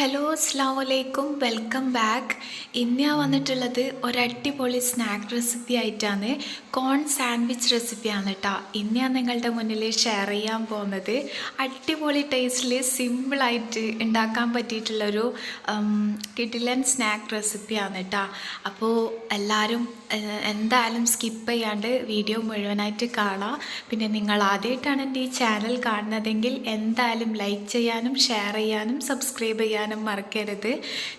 Hello അസ്സലാമലൈക്കും welcome back. ഇന്ന് ഞാൻ വന്നിട്ടുള്ളത് ഒരടിപൊളി സ്നാക്ക് റെസിപ്പി ആയിട്ടാണ്. കോൺ സാൻഡ്വിച്ച് റെസിപ്പിയാണ് കേട്ടോ ഇന്ന് ഞാൻ നിങ്ങളുടെ മുന്നിൽ ഷെയർ ചെയ്യാൻ പോകുന്നത്. അടിപൊളി ടേസ്റ്റിൽ സിമ്പിളായിട്ട് ഉണ്ടാക്കാൻ പറ്റിയിട്ടുള്ളൊരു കിടിലൻ സ്നാക്ക് റെസിപ്പിയാണ് കേട്ടോ. അപ്പോൾ എല്ലാവരും എന്തായാലും സ്കിപ്പ് ചെയ്യാണ്ട് വീഡിയോ മുഴുവനായിട്ട് കാണാം. പിന്നെ നിങ്ങൾ ആദ്യമായിട്ടാണ് എൻ്റെ ഈ ചാനൽ കാണുന്നതെങ്കിൽ എന്തായാലും ലൈക്ക് ചെയ്യാനും ഷെയർ ചെയ്യാനും സബ്സ്ക്രൈബ് ചെയ്യാനും മറക്കരുത്.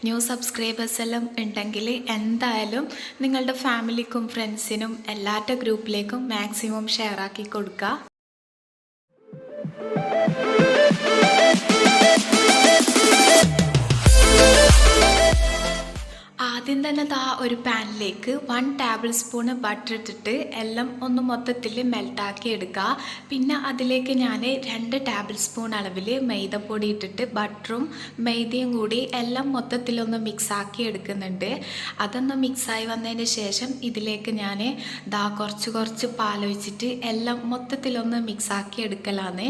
ന്യൂ സബ്സ്ക്രൈബേഴ്സ് എല്ലാം ഉണ്ടെങ്കിൽ എന്തായാലും നിങ്ങളുടെ ഫാമിലിക്കും ഫ്രണ്ട്സിനും എല്ലാവരുടെ ഗ്രൂപ്പിലേക്കും മാക്സിമം ഷെയർ ആക്കി കൊടുക്കുക. ആദ്യം തന്നെ ഒരു പാനിലേക്ക് 1 ടേബിൾ സ്പൂൺ ബട്ടർ ഇട്ടിട്ട് എല്ലാം ഒന്ന് മൊത്തത്തിൽ മെൽട്ടാക്കി എടുക്കുക. പിന്നെ അതിലേക്ക് ഞാൻ 2 ടേബിൾ സ്പൂൺ അളവിൽ മൈദപ്പൊടി ഇട്ടിട്ട് ബട്ടറും മൈദയും കൂടി എല്ലാം മൊത്തത്തിലൊന്ന് മിക്സാക്കി എടുക്കുന്നുണ്ട്. അതൊന്ന് മിക്സായി വന്നതിന് ശേഷം ഇതിലേക്ക് ഞാൻ കുറച്ച് പാലൊഴിച്ചിട്ട് എല്ലാം മൊത്തത്തിലൊന്ന് മിക്സാക്കി എടുക്കലാണ്.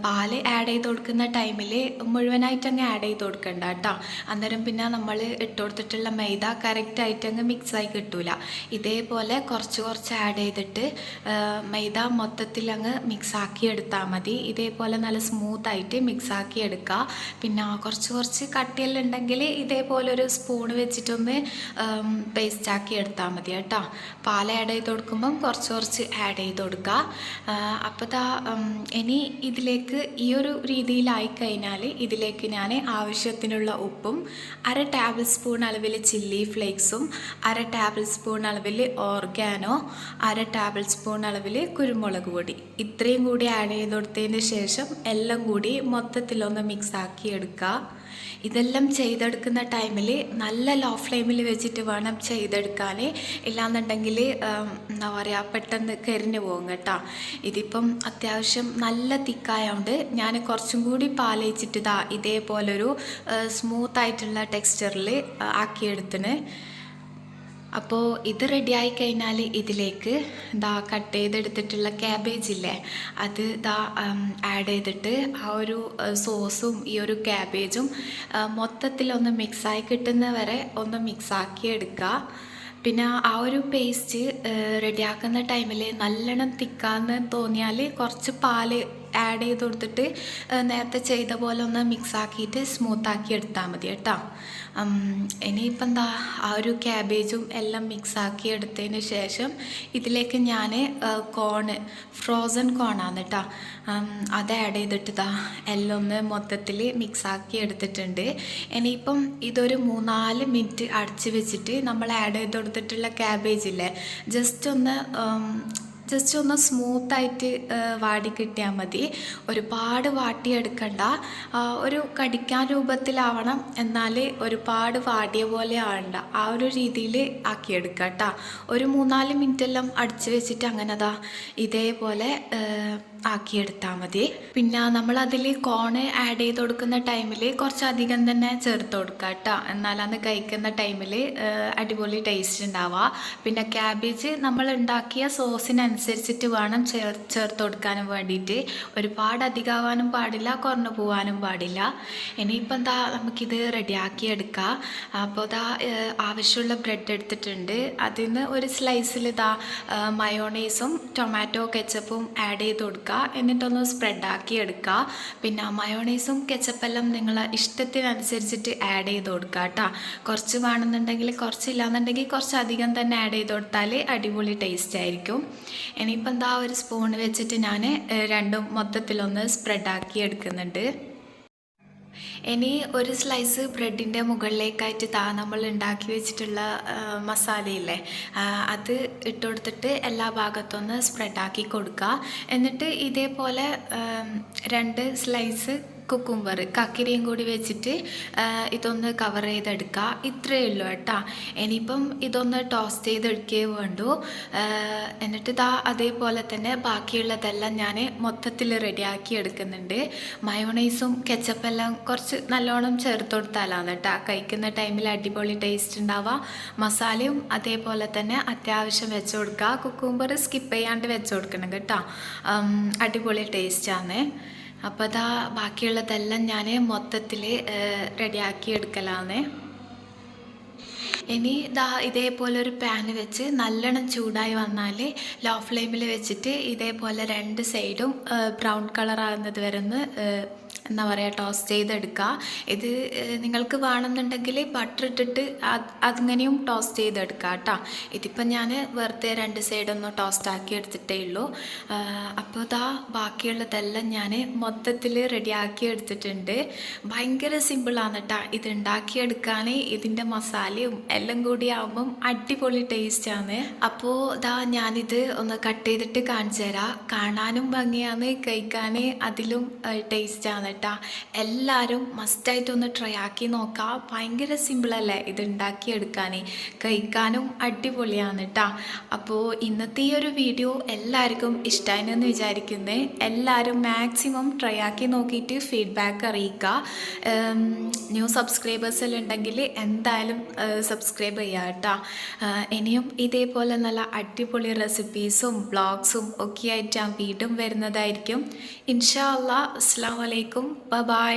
പാല് ആഡ് ചെയ്ത് കൊടുക്കുന്ന ടൈമിൽ മുഴുവനായിട്ട് അങ്ങ് ആഡ് ചെയ്ത് കൊടുക്കണ്ട കേട്ടോ. അന്നേരം പിന്നെ നമ്മൾ ഇട്ട് കൊടുത്തിട്ടുള്ള മൈദ കറക്റ്റായിട്ട് അങ്ങ് മിക്സായി കിട്ടൂല. ഇതേപോലെ കുറച്ച് ആഡ് ചെയ്തിട്ട് മൈദ മൊത്തത്തിൽ അങ്ങ് മിക്സാക്കി എടുത്താൽ മതി. ഇതേപോലെ നല്ല സ്മൂത്തായിട്ട് മിക്സാക്കി എടുക്കുക. പിന്നെ കുറച്ച് കട്ടിയെല്ലാം ഉണ്ടെങ്കിൽ ഇതേപോലെ ഒരു സ്പൂൺ വെച്ചിട്ടൊന്ന് പേസ്റ്റാക്കി എടുത്താൽ മതി കേട്ടോ. പാൽ ആഡ് ചെയ്ത് കൊടുക്കുമ്പം കുറച്ച് ആഡ് ചെയ്ത് കൊടുക്കുക. അപ്പോൾ ഇനി ഇതിലേക്ക് ഈ ഒരു രീതിയിലായി കഴിഞ്ഞാൽ ഇതിലേക്ക് ഞാൻ ആവശ്യത്തിനുള്ള ഉപ്പും 1/2 ടേബിൾ സ്പൂൺ അളവിൽ ചില്ലി ഫ്ലേക്സും 1/2 ടേബിൾ സ്പൂൺ അളവിൽ ഓർഗാനോ 1/2 ടേബിൾ സ്പൂൺ അളവിൽ കുരുമുളക് പൊടി ഇത്രയും കൂടി ആഡ് ചെയ്ത് കൊടുത്തതിന് ശേഷം എല്ലാം കൂടി മൊത്തത്തിലൊന്ന് മിക്സാക്കി എടുക്കുക. ഇതെല്ലാം ചെയ്തെടുക്കുന്ന ടൈമിൽ നല്ല ലോ ഫ്ലെയിമിൽ വെച്ചിട്ട് വേണം ചെയ്തെടുക്കാൻ. ഇല്ലാന്നുണ്ടെങ്കിൽ എന്താ പറയുക പെട്ടെന്ന് കരിഞ്ഞു പോകും കേട്ടോ. ഇതിപ്പം അത്യാവശ്യം നല്ല തിക്കായതുകൊണ്ട് ഞാൻ കുറച്ചും കൂടി പാലയിച്ചിട്ട് ഇതേപോലൊരു സ്മൂത്തായിട്ടുള്ള ടെക്സ്ചറിൽ ആക്കിയെടുത്തിന്. അപ്പോൾ ഇത് റെഡിയായി കഴിഞ്ഞാൽ ഇതിലേക്ക് കട്ട് ചെയ്തെടുത്തിട്ടുള്ള ക്യാബേജ് ഇല്ലേ അത് ആഡ് ചെയ്തിട്ട് ആ ഒരു സോസും ഈ ഒരു ക്യാബേജും മൊത്തത്തിലൊന്ന് മിക്സായി കിട്ടുന്ന വരെ ഒന്ന് മിക്സാക്കി എടുക്കുക. പിന്നെ ആ ഒരു പേസ്റ്റ് റെഡിയാക്കുന്ന ടൈമിൽ നല്ലോണം തിക്കാന്ന് തോന്നിയാൽ കുറച്ച് പാല് ആഡ് ചെയ്ത് കൊടുത്തിട്ട് നേരത്തെ ചെയ്ത പോലെ ഒന്ന് മിക്സാക്കിയിട്ട് സ്മൂത്താക്കി എടുത്താൽ മതി കേട്ടോ. ഇനിയിപ്പം ആ ഒരു ക്യാബേജും എല്ലാം മിക്സാക്കി എടുത്തതിന് ശേഷം ഇതിലേക്ക് ഞാൻ ഫ്രോസൺ കോണാണ് കേട്ടോ അത് ആഡ് ചെയ്തിട്ട് എല്ലാം ഒന്ന് മൊത്തത്തിൽ മിക്സാക്കി എടുത്തിട്ടുണ്ട്. ഇനിയിപ്പം ഇതൊരു 3-4 മിനിറ്റ് അടച്ച് വെച്ചിട്ട് നമ്മൾ ആഡ് ചെയ്ത് കൊടുത്തിട്ടുള്ള ക്യാബേജ് ഇല്ലേ ജസ്റ്റ് ഒന്ന് സ്മൂത്തായിട്ട് വാടി കിട്ടിയാൽ മതി. ഒരുപാട് വാട്ടിയെടുക്കണ്ട, ഒരു കടിക്കാൻ രൂപത്തിലാവണം, എന്നാൽ ഒരുപാട് വാടിയ പോലെ ആവണ്ട, ആ ഒരു രീതിയിൽ ആക്കിയെടുക്കുക കേട്ടോ. ഒരു 3-4 മിനിറ്റെല്ലാം അടിച്ച് വെച്ചിട്ട് അങ്ങനെ ഇതേപോലെ ആക്കിയെടുത്താൽ മതി. പിന്നെ നമ്മളതിൽ കോണ് ആഡ് ചെയ്ത് കൊടുക്കുന്ന ടൈമിൽ കുറച്ചധികം തന്നെ ചേർത്ത് കൊടുക്കുക കേട്ടോ. എന്നാലന്ന് കഴിക്കുന്ന ടൈമിൽ അടിപൊളി ടേസ്റ്റ് ഉണ്ടാവുക. പിന്നെ ക്യാബേജ് നമ്മൾ ഉണ്ടാക്കിയ സോസിനനുസരിച്ചിട്ട് വേണം ചേർത്ത് കൊടുക്കാനും വേണ്ടിയിട്ട്. ഒരുപാട് അധികമാവാനും പാടില്ല, കുറഞ്ഞു പോകാനും പാടില്ല. ഇനിയിപ്പം നമുക്കിത് റെഡിയാക്കി എടുക്കാം. അപ്പോൾ ആവശ്യമുള്ള ബ്രെഡ് എടുത്തിട്ടുണ്ട്. അതിൽ നിന്ന് ഒരു സ്ലൈസിൽ മയോണൈസും ടൊമാറ്റോ കെച്ചപ്പും ആഡ് ചെയ്ത് കൊടുക്കുക. എന്നിട്ടൊന്ന് സ്പ്രെഡാക്കി എടുക്കുക. പിന്നെ മയോണൈസും കെച്ചപ്പെല്ലാം നിങ്ങളെ ഇഷ്ടത്തിനനുസരിച്ചിട്ട് ആഡ് ചെയ്ത് കൊടുക്കുക കേട്ടോ. കുറച്ച് വേണമെന്നുണ്ടെങ്കിൽ കുറച്ചില്ലാന്നുണ്ടെങ്കിൽ കുറച്ചധികം തന്നെ ആഡ് ചെയ്ത് കൊടുത്താൽ അടിപൊളി ടേസ്റ്റ് ആയിരിക്കും. ഇനിയിപ്പം ഒരു സ്പൂൺ വെച്ചിട്ട് ഞാൻ രണ്ടും മൊത്തത്തിലൊന്ന് സ്പ്രെഡാക്കി എടുക്കുന്നുണ്ട്. ഇനി ഒരു സ്ലൈസ് ബ്രെഡിൻ്റെ മുകളിലേക്കായിട്ട് നമ്മൾ ഉണ്ടാക്കി വെച്ചിട്ടുള്ള മസാലയില്ലേ അത് ഇട്ട് കൊടുത്തിട്ട് എല്ലാ ഭാഗത്തൊന്ന് സ്പ്രെഡാക്കി കൊടുക്കുക. എന്നിട്ട് ഇതേപോലെ 2 സ്ലൈസ് കുക്കുംബർ കക്കിരിയും കൂടി വെച്ചിട്ട് ഇതൊന്ന് കവർ ചെയ്തെടുക്കുക. ഇത്രയേ ഉള്ളൂ കേട്ടോ. ഇനിയിപ്പം ഇതൊന്ന് ടോസ്റ്റ് ചെയ്തെടുക്കുകയേ വേണ്ടൂ. എന്നിട്ട് അതേപോലെ തന്നെ ബാക്കിയുള്ളതെല്ലാം ഞാൻ മൊത്തത്തിൽ റെഡിയാക്കി എടുക്കുന്നുണ്ട്. മയോണൈസും കെച്ചപ്പെല്ലാം കുറച്ച് നല്ലോണം ചേർത്ത് കൊടുത്താലാണ് കേട്ടോ കഴിക്കുന്ന ടൈമിൽ അടിപൊളി ടേസ്റ്റ് ഉണ്ടാവുക. മസാലയും അതേപോലെ തന്നെ അത്യാവശ്യം വെച്ച് കൊടുക്കുക. കുക്കുംബർ സ്കിപ്പ് ചെയ്യാണ്ട് വെച്ച് കൊടുക്കണം കേട്ടോ. അടിപൊളി ടേസ്റ്റാണ്. അപ്പോൾ അതാ ബാക്കിയുള്ളതെല്ലാം ഞാൻ മൊത്തത്തിൽ റെഡിയാക്കി എടുക്കലാന്നേ. ഇനി ദാ ഇതേപോലെ ഒരു പാന് വെച്ച് നല്ലോണം ചൂടായി വന്നാൽ ലോ ഫ്ലെയിമിൽ വെച്ചിട്ട് ഇതേപോലെ രണ്ട് സൈഡും ബ്രൗൺ കളർ ആകുന്നത് വരെ ഒന്ന് എന്താ പറയുക ടോസ്റ്റ് ചെയ്തെടുക്കുക. ഇത് നിങ്ങൾക്ക് വേണമെന്നുണ്ടെങ്കിൽ ബട്ടർ ഇട്ടിട്ട് അങ്ങനെയും ടോസ്റ്റ് ചെയ്തെടുക്കുക കേട്ടോ. ഇതിപ്പം ഞാൻ വെറുതെ രണ്ട് സൈഡൊന്ന് ടോസ്റ്റ് ആക്കി എടുത്തിട്ടേ ഉള്ളൂ. അപ്പോൾ ഇതാ ബാക്കിയുള്ളതെല്ലാം ഞാൻ മൊത്തത്തിൽ റെഡിയാക്കി എടുത്തിട്ടുണ്ട്. ഭയങ്കര സിമ്പിളാണ് കേട്ടോ ഇത് ഉണ്ടാക്കിയെടുക്കാൻ. ഇതിൻ്റെ മസാലയും എല്ലാം കൂടി ആകുമ്പം അടിപൊളി ടേസ്റ്റാണ്. അപ്പോൾ ഇതാ ഞാനിത് ഒന്ന് കട്ട് ചെയ്തിട്ട് കാണിച്ചു തരാം. കാണാനും ഭംഗിയാണ്, കഴിക്കാൻ അതിലും ടേസ്റ്റാണ് കേട്ടോ. എല്ലാവരും മസ്റ്റായിട്ടൊന്ന് ട്രൈ ആക്കി നോക്കാം. ഭയങ്കര സിമ്പിളല്ലേ ഇത് ഉണ്ടാക്കിയെടുക്കാൻ, കഴിക്കാനും അടിപൊളിയാണ് കേട്ടോ. അപ്പോൾ ഇന്നത്തെ ഈ ഒരു വീഡിയോ എല്ലാവർക്കും ഇഷ്ടമായെന്ന് വിചാരിക്കുന്നത്. എല്ലാവരും മാക്സിമം ട്രൈ ആക്കി നോക്കിയിട്ട് ഫീഡ്ബാക്ക് അറിയിക്കുക. ന്യൂ സബ്സ്ക്രൈബേഴ്സ് എല്ലാം ഉണ്ടെങ്കിൽ എന്തായാലും സബ്സ്ക്രൈബ് ചെയ്യുക കേട്ടോ. ഇനിയും ഇതേപോലെ നല്ല അടിപൊളി റെസിപ്പീസും വ്ളോഗ്സും ഒക്കെ ആയിട്ട് ഞാൻ വീണ്ടും വരുന്നതായിരിക്കും. ഇൻഷാ അല്ലാ. അസ്സലാമു അലൈക്കും. ബൈ.